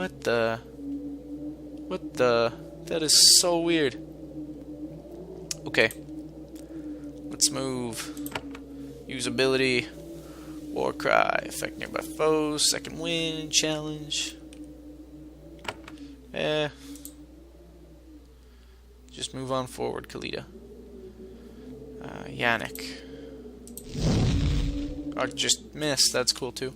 What the? What the? That is so weird. Okay. Let's move. Use ability. War cry. Affect nearby foes. Second wind. Challenge. Just move on forward, Kalita. Yannick. Oh, just missed. That's cool too.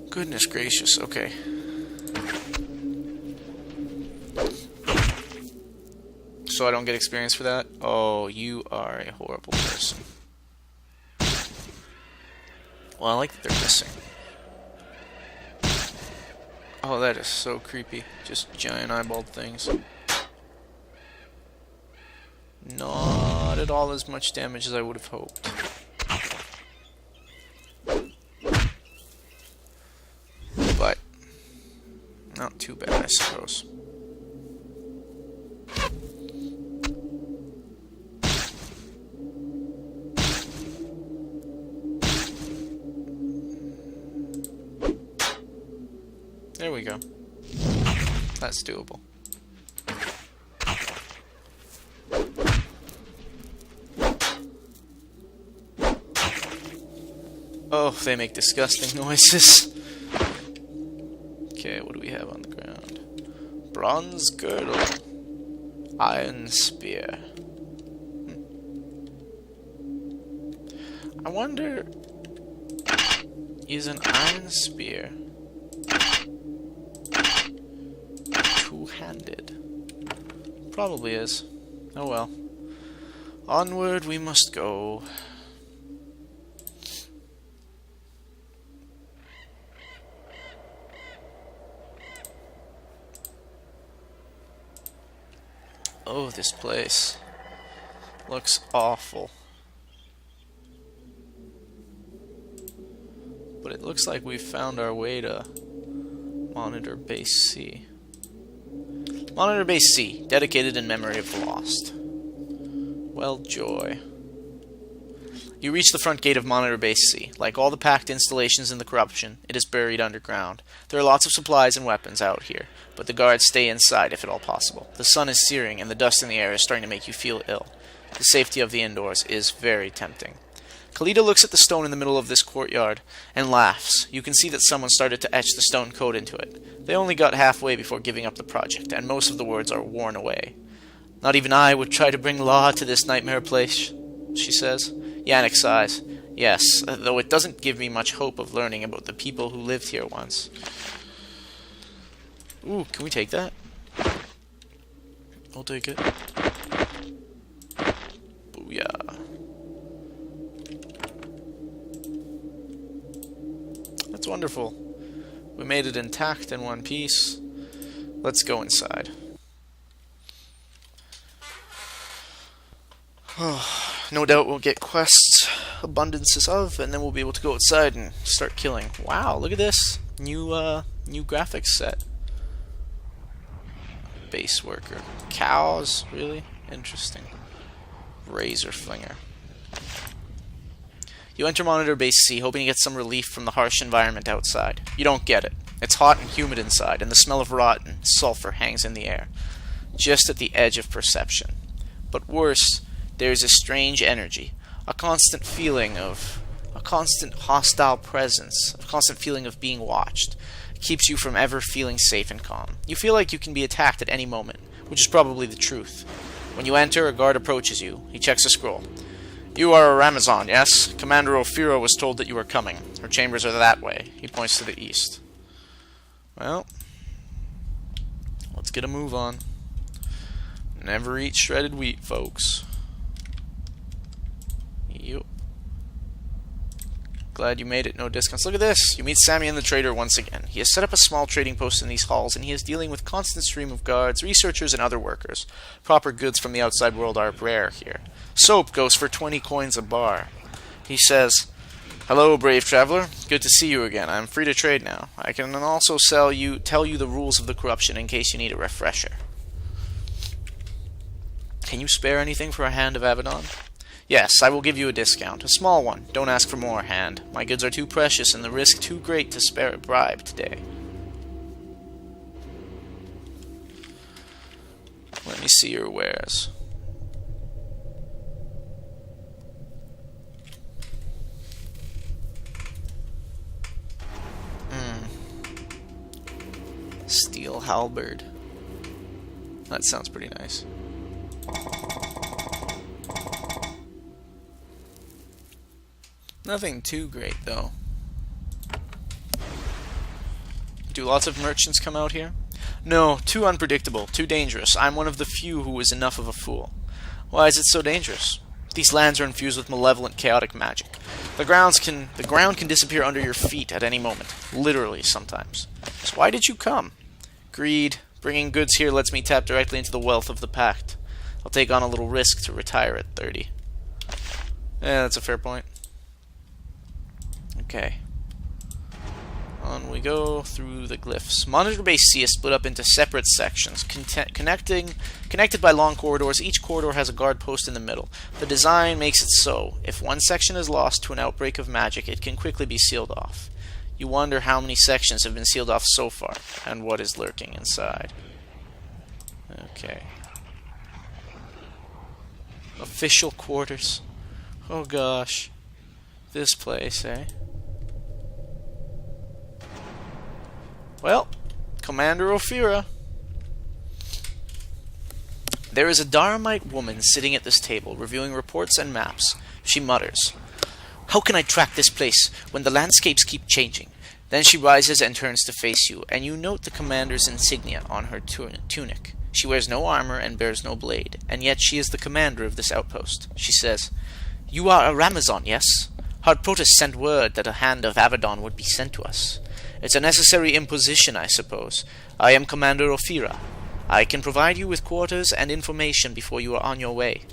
Goodness gracious. Okay. So I don't get experience for that? Oh, you are a horrible person. Well, I like that they're missing. Oh, that is so creepy. Just giant eyeballed things. Not at all as much damage as I would have hoped. But not too bad, I suppose. There we go. That's doable. Oh, they make disgusting noises. Okay, what do we have on the ground? Bronze girdle. Iron spear. I wonder, is an iron spear two-handed? Probably is. Oh well. Onward we must go. Oh, this place looks awful. But it looks like we've found our way to Monitor Base C. Monitor Base C, dedicated in memory of the lost. Well, joy. You reach the front gate of Monitor Base C. Like all the packed installations in the corruption, it is buried underground. There are lots of supplies and weapons out here, but the guards stay inside if at all possible. The sun is searing, and the dust in the air is starting to make you feel ill. The safety of the indoors is very tempting. Kalita looks at the stone in the middle of this courtyard and laughs. You can see that someone started to etch the stone code into it. They only got halfway before giving up the project, and most of the words are worn away. Not even I would try to bring law to this nightmare place, she says. Yannick sighs. Yes, though it doesn't give me much hope of learning about the people who lived here once. Ooh, can we take that? I'll take it. Booyah. That's wonderful. We made it intact in one piece. Let's go inside. No doubt we'll get quests, abundances of, and then we'll be able to go outside and start killing. Wow, look at this. New graphics set. Base worker. Cows, really? Interesting. Razor flinger. You enter Monitor Base C, hoping to get some relief from the harsh environment outside. You don't get it. It's hot and humid inside, and the smell of rotten sulfur hangs in the air, just at the edge of perception. But worse, there is a strange energy, a constant hostile presence, a constant feeling of being watched. It keeps you from ever feeling safe and calm. You feel like you can be attacked at any moment, which is probably the truth. When you enter, a guard approaches you. He checks a scroll. You are a Ramazan, yes? Commander Ophira was told that you were coming. Her chambers are that way. He points to the east. Well, let's get a move on. Never eat shredded wheat, folks. Yep. Glad you made it. No discounts. Look at this. You meet Samian the trader once again. He has set up a small trading post in these halls, and he is dealing with constant stream of guards, researchers, and other workers. Proper goods from the outside world are rare here. Soap goes for 20 coins a bar. He says, "Hello, brave traveler. Good to see you again. I'm free to trade now. I can also tell you the rules of the corruption in case you need a refresher." Can you spare anything for a hand of Avadon? Yes, I will give you a discount. A small one. Don't ask for more, hand. My goods are too precious and the risk too great to spare a bribe today. Let me see your wares. Steel halberd. That sounds pretty nice. Nothing too great, though. Do lots of merchants come out here? No, too unpredictable, too dangerous. I'm one of the few who is enough of a fool. Why is it so dangerous? These lands are infused with malevolent, chaotic magic. The ground can disappear under your feet at any moment. Literally, sometimes. So why did you come? Greed. Bringing goods here lets me tap directly into the wealth of the Pact. I'll take on a little risk to retire at 30. Yeah, that's a fair point. Okay. On we go through the glyphs. Monitor Base C is split up into separate sections, connected by long corridors. Each corridor has a guard post in the middle. The design makes it so, if one section is lost to an outbreak of magic, it can quickly be sealed off. You wonder how many sections have been sealed off so far, and what is lurking inside. Okay. Official quarters. Oh gosh. This place, eh? Well, Commander Ophira. There is a Dharamite woman sitting at this table, reviewing reports and maps. She mutters, "How can I track this place when the landscapes keep changing?" Then she rises and turns to face you, and you note the commander's insignia on her tunic. She wears no armor and bears no blade, and yet she is the commander of this outpost. She says, "You are a Ramazan, yes? Hard Protest sent word that a hand of Avadon would be sent to us. It's a necessary imposition, I suppose. I am Commander Ophira. I can provide you with quarters and information before you are on your way."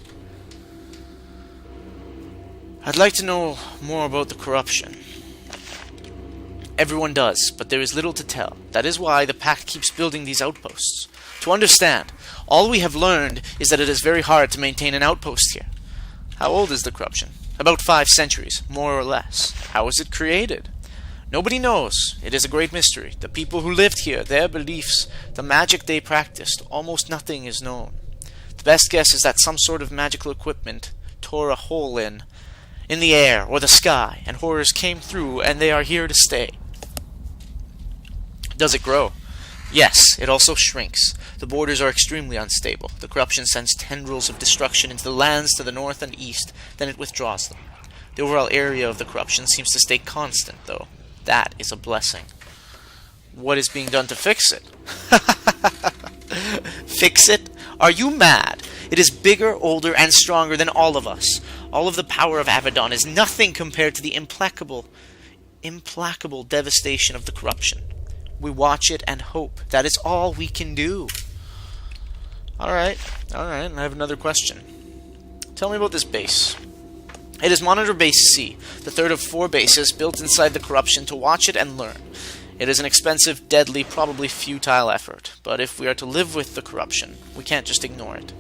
"I'd like to know more about the corruption." "Everyone does, but there is little to tell. That is why the Pact keeps building these outposts. To understand, all we have learned is that it is very hard to maintain an outpost here." "How old is the corruption?" "About 5 centuries, more or less." "How was it created?" "Nobody knows. It is a great mystery. The people who lived here, their beliefs, the magic they practiced, almost nothing is known. The best guess is that some sort of magical equipment tore a hole in the air or the sky, and horrors came through, and they are here to stay." "Does it grow?" "Yes, it also shrinks. The borders are extremely unstable. The corruption sends tendrils of destruction into the lands to the north and east, then it withdraws them. The overall area of the corruption seems to stay constant, though. That is a blessing." "What is being done to fix it?" "Fix it? Are you mad? It is bigger, older, and stronger than all of us. All of the power of Avadon is nothing compared to the implacable devastation of the corruption. We watch it and hope. That is all we can do." Alright. I have another question. Tell me about this base. It is Monitor Base C, the third of 4 bases built inside the corruption to watch it and learn. It is an expensive, deadly, probably futile effort, but if we are to live with the corruption, we can't just ignore it.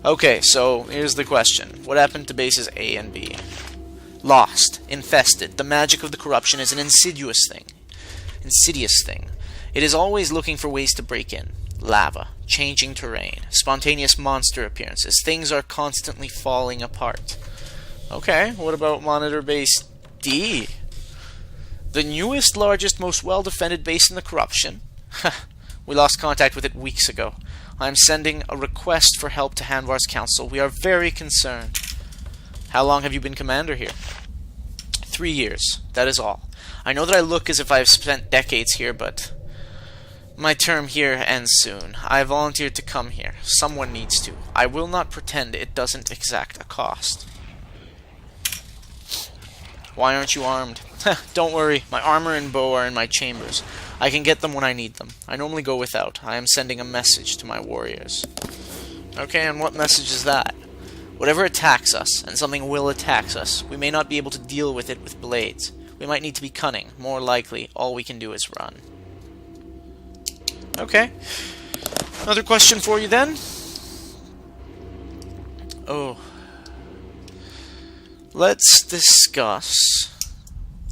Okay, so here's the question. What happened to bases A and B? Lost. Infested. The magic of the corruption is an insidious thing. It is always looking for ways to break in. Lava, changing terrain, spontaneous monster appearances. Things are constantly falling apart. Okay, what about Monitor Base D? The newest, largest, most well-defended base in the corruption? We lost contact with it weeks ago. I am sending a request for help to Hanvar's council. We are very concerned. How long have you been commander here? 3 years. That is all. I know that I look as if I have spent decades here, but my term here ends soon. I volunteered to come here. Someone needs to. I will not pretend it doesn't exact a cost. Why aren't you armed? Don't worry, my armor and bow are in my chambers. I can get them when I need them. I normally go without. I am sending a message to my warriors. Okay, and what message is that? Whatever attacks us, and something will attack us, we may not be able to deal with it with blades. We might need to be cunning. More likely, all we can do is run. Okay. Another question for you then. Oh. Let's discuss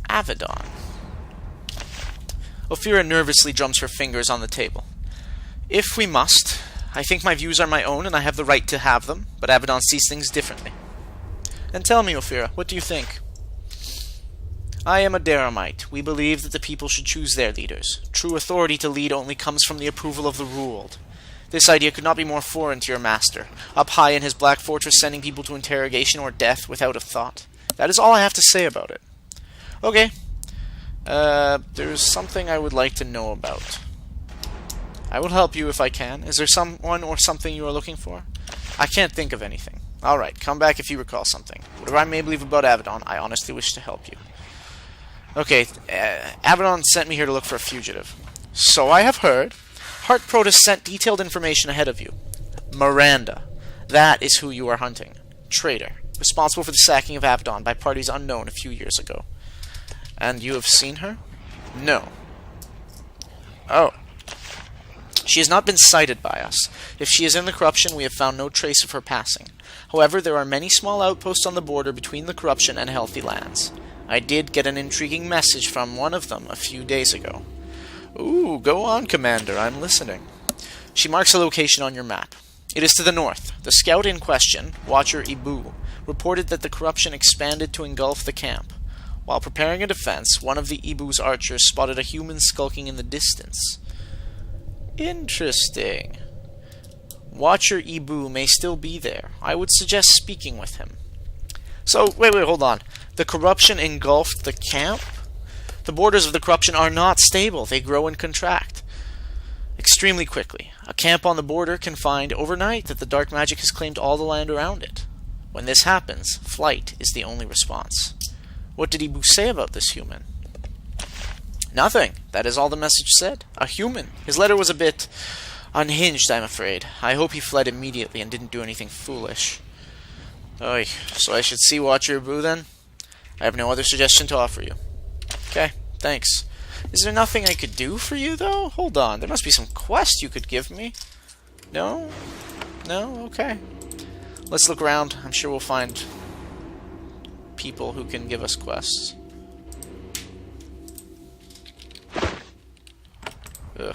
Avadon. Ophira nervously drums her fingers on the table. If we must, I think my views are my own and I have the right to have them, but Avadon sees things differently. And tell me, Ophira, what do you think? I am a Daramite. We believe that the people should choose their leaders. True authority to lead only comes from the approval of the ruled. This idea could not be more foreign to your master, up high in his black fortress sending people to interrogation or death without a thought. That is all I have to say about it. Okay. There's something I would like to know about. I will help you if I can. Is there someone or something you are looking for? I can't think of anything. Alright, come back if you recall something. Whatever I may believe about Avadon, I honestly wish to help you. Okay, Avadon sent me here to look for a fugitive. So I have heard. Heart Protus sent detailed information ahead of you. Miranda. That is who you are hunting. Traitor. Responsible for the sacking of Avadon by parties unknown a few years ago. And you have seen her? No. Oh. She has not been sighted by us. If she is in the corruption, we have found no trace of her passing. However, there are many small outposts on the border between the corruption and healthy lands. I did get an intriguing message from one of them a few days ago. Ooh, go on, Commander. I'm listening. She marks a location on your map. It is to the north. The scout in question, Watcher Ibu, reported that the corruption expanded to engulf the camp. While preparing a defense, one of the Ibu's archers spotted a human skulking in the distance. Interesting. Watcher Ibu may still be there. I would suggest speaking with him. So, wait, hold on. The corruption engulfed the camp? The borders of the corruption are not stable. They grow and contract extremely quickly. A camp on the border can find overnight that the dark magic has claimed all the land around it. When this happens, flight is the only response. What did Ibu say about this human? Nothing. That is all the message said. A human. His letter was a bit unhinged, I'm afraid. I hope he fled immediately and didn't do anything foolish. Oy, so I should see Watcher Ibu then? I have no other suggestion to offer you. Okay, thanks. Is there nothing I could do for you, though? Hold on, there must be some quest you could give me. No? No? Okay. Let's look around. I'm sure we'll find people who can give us quests. Ugh.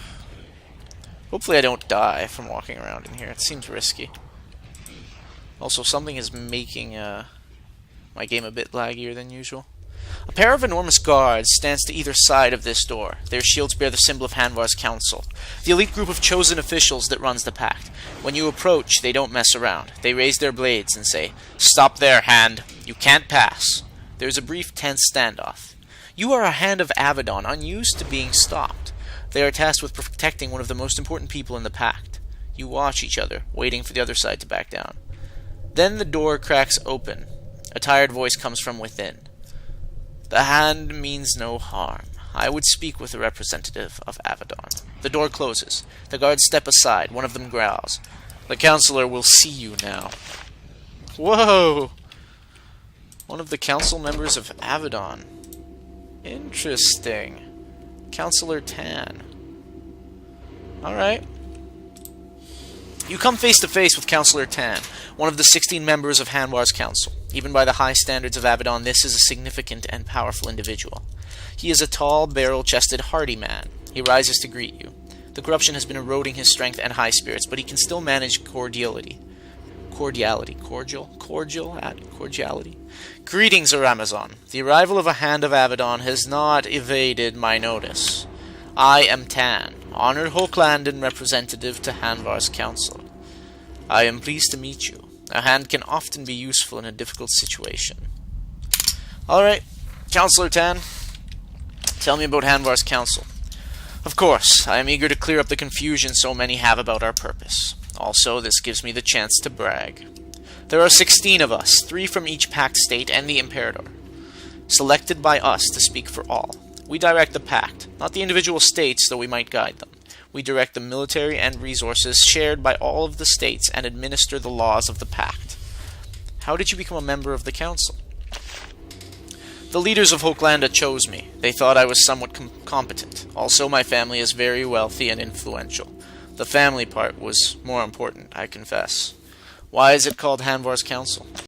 Hopefully I don't die from walking around in here. It seems risky. Also, something is making my game a bit laggier than usual. A pair of enormous guards stands to either side of this door. Their shields bear the symbol of Hanvar's Council, the elite group of chosen officials that runs the pact. When you approach, they don't mess around. They raise their blades and say, "Stop there, Hand. You can't pass." There's a brief, tense standoff. You are a Hand of Avadon, unused to being stopped. They are tasked with protecting one of the most important people in the pact. You watch each other, waiting for the other side to back down. Then the door cracks open. A tired voice comes from within. The Hand means no harm. I would speak with a representative of Avadon. The door closes. The guards step aside. One of them growls. The counselor will see you now. Whoa! One of the council members of Avadon. Interesting. Counselor Tan. Alright. You come face to face with Counselor Tan, one of the 16 members of Hanwar's Council. Even by the high standards of Avadon, this is a significant and powerful individual. He is a tall, barrel-chested, hardy man. He rises to greet you. The corruption has been eroding his strength and high spirits, but he can still manage cordiality. Cordiality. Greetings, Aramazon. The arrival of a Hand of Avadon has not evaded my notice. I am Tan, honored Hochlandan representative to Hanvar's Council. I am pleased to meet you. A hand can often be useful in a difficult situation. Alright, Counselor Tan, tell me about Hanvar's Council. Of course, I am eager to clear up the confusion so many have about our purpose. Also, this gives me the chance to brag. There are 16 of us, 3 from each pact state and the Imperator, selected by us to speak for all. We direct the pact, not the individual states, though we might guide them. We direct the military and resources shared by all of the states and administer the laws of the pact. How did you become a member of the council? The leaders of Hochlanda chose me. They thought I was somewhat competent. Also, my family is very wealthy and influential. The family part was more important, I confess. Why is it called Hanvar's Council?